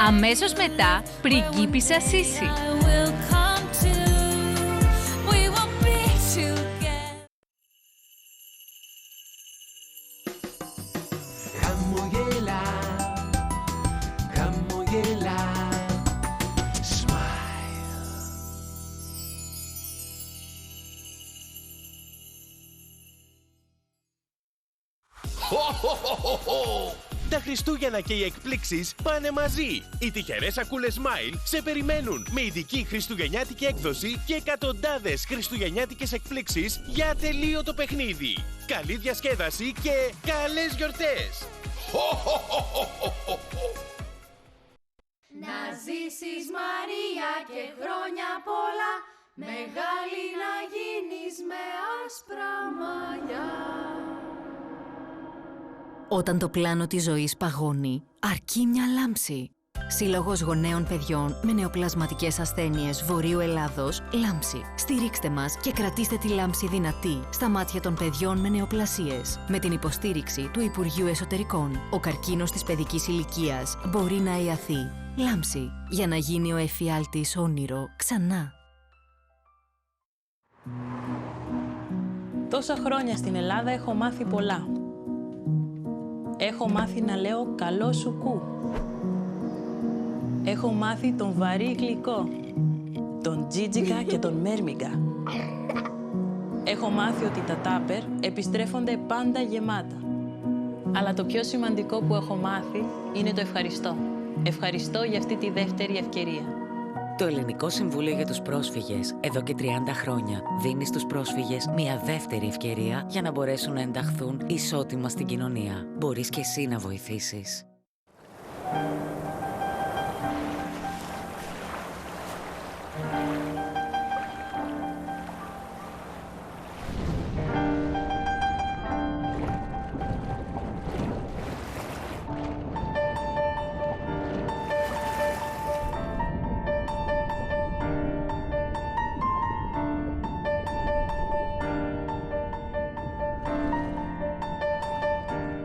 Αμέσως μετά, πριγκίπισσα Σίση. Χαμογελά, χαμογελά, smile. Τα Χριστούγεννα και οι εκπλήξεις πάνε μαζί. Οι τυχερές σακούλες Smile σε περιμένουν με ειδική χριστουγεννιάτικη έκδοση και εκατοντάδες χριστουγεννιάτικες εκπλήξεις για ατελείωτο παιχνίδι. Καλή διασκέδαση και καλές γιορτές! Να ζήσεις Μαρία και χρόνια πολλά, μεγάλη να γίνεις με άσπρα μαλλιά. Όταν το πλάνο της ζωής παγώνει, αρκεί μια λάμψη. Σύλλογος Γονέων Παιδιών με Νεοπλασματικές Ασθένειες Βορείου Ελλάδος, Λάμψη. Στηρίξτε μας και κρατήστε τη λάμψη δυνατή στα μάτια των παιδιών με νεοπλασίες. Με την υποστήριξη του Υπουργείου Εσωτερικών, ο καρκίνος της παιδικής ηλικίας μπορεί να ιαθεί. Λάμψη, για να γίνει ο εφιάλτης όνειρο ξανά. Τόσα χρόνια στην Ελλάδα έχω μάθει πολλά. Έχω μάθει να λέω καλό σου κου. Έχω μάθει τον βαρύ γλυκό, τον τζίτζικα και τον μέρμιγκα. Έχω μάθει ότι τα τάπερ επιστρέφονται πάντα γεμάτα. Αλλά το πιο σημαντικό που έχω μάθει είναι το ευχαριστώ. Ευχαριστώ για αυτή τη δεύτερη ευκαιρία. Το Ελληνικό Συμβούλιο για τους Πρόσφυγες εδώ και 30 χρόνια δίνει στους πρόσφυγες μια δεύτερη ευκαιρία για να μπορέσουν να ενταχθούν ισότιμα στην κοινωνία. Μπορείς και εσύ να βοηθήσεις.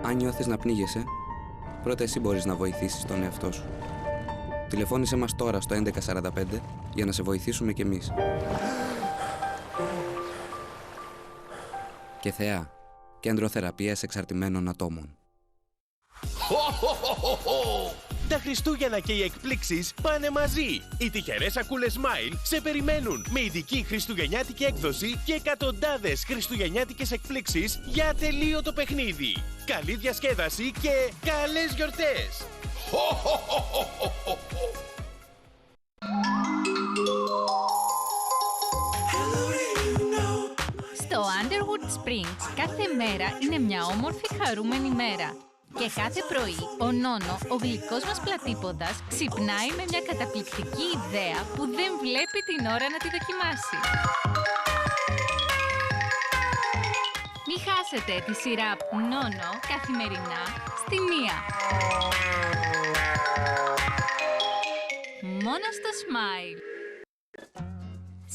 Αν νιώθεις να πνίγεσαι, πρώτα εσύ μπορείς να βοηθήσεις τον εαυτό σου. Τηλεφώνησέ μας τώρα στο 1145 για να σε βοηθήσουμε κι εμείς. Και Θεά, Κέντρο Θεραπείας Εξαρτημένων Ατόμων. Τα Χριστούγεννα και οι εκπλήξεις πάνε μαζί. Οι τυχερές σακούλες Smile σε περιμένουν με ειδική χριστουγεννιάτικη έκδοση και εκατοντάδες χριστουγεννιάτικες εκπλήξεις για ατελείωτο παιχνίδι. Καλή διασκέδαση και καλές γιορτές! Στο Underwood Springs κάθε μέρα είναι μια όμορφη χαρούμενη μέρα. Και κάθε πρωί ο Νόνο, ο γλυκός μας πλατήποδας, ξυπνάει με μια καταπληκτική ιδέα που δεν βλέπει την ώρα να τη δοκιμάσει. Μη χάσετε τη σειρά Νόνο καθημερινά στη 1. Μόνο στο Smile.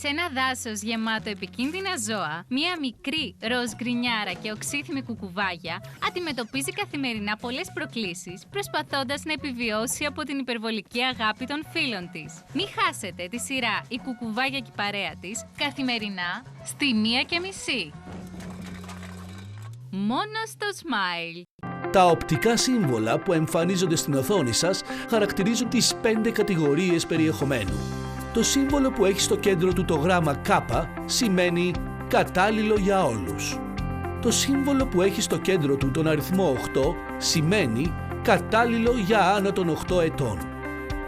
Σε ένα δάσος γεμάτο επικίνδυνα ζώα, μία μικρή ροζ γκρινιάρα και οξύθυμη κουκουβάγια αντιμετωπίζει καθημερινά πολλές προκλήσεις, προσπαθώντας να επιβιώσει από την υπερβολική αγάπη των φίλων της. Μη χάσετε τη σειρά «Η κουκουβάγια και η παρέα της» καθημερινά στη 1:30. Μόνο στο Smile. Τα οπτικά σύμβολα που εμφανίζονται στην οθόνη σας χαρακτηρίζουν τις 5 κατηγορίες περιεχομένου. Το σύμβολο που έχει στο κέντρο του το γράμμα K σημαίνει κατάλληλο για όλους. Το σύμβολο που έχει στο κέντρο του τον αριθμό 8 σημαίνει κατάλληλο για άνω των 8 ετών.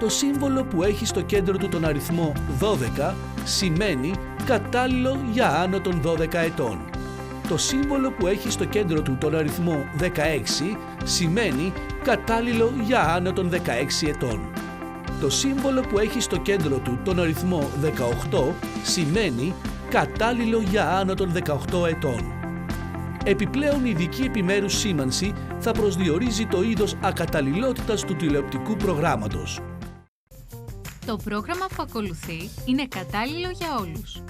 Το σύμβολο που έχει στο κέντρο του τον αριθμό 12 σημαίνει κατάλληλο για άνω των 12 ετών. Το σύμβολο που έχει στο κέντρο του τον αριθμό 16 σημαίνει κατάλληλο για άνω των 16 ετών. Το σύμβολο που έχει στο κέντρο του τον αριθμό 18 σημαίνει κατάλληλο για άνω των 18 ετών. Επιπλέον, η ειδική επιμέρους σήμανση θα προσδιορίζει το είδος ακαταλληλότητας του τηλεοπτικού προγράμματος. Το πρόγραμμα που ακολουθεί είναι κατάλληλο για όλους.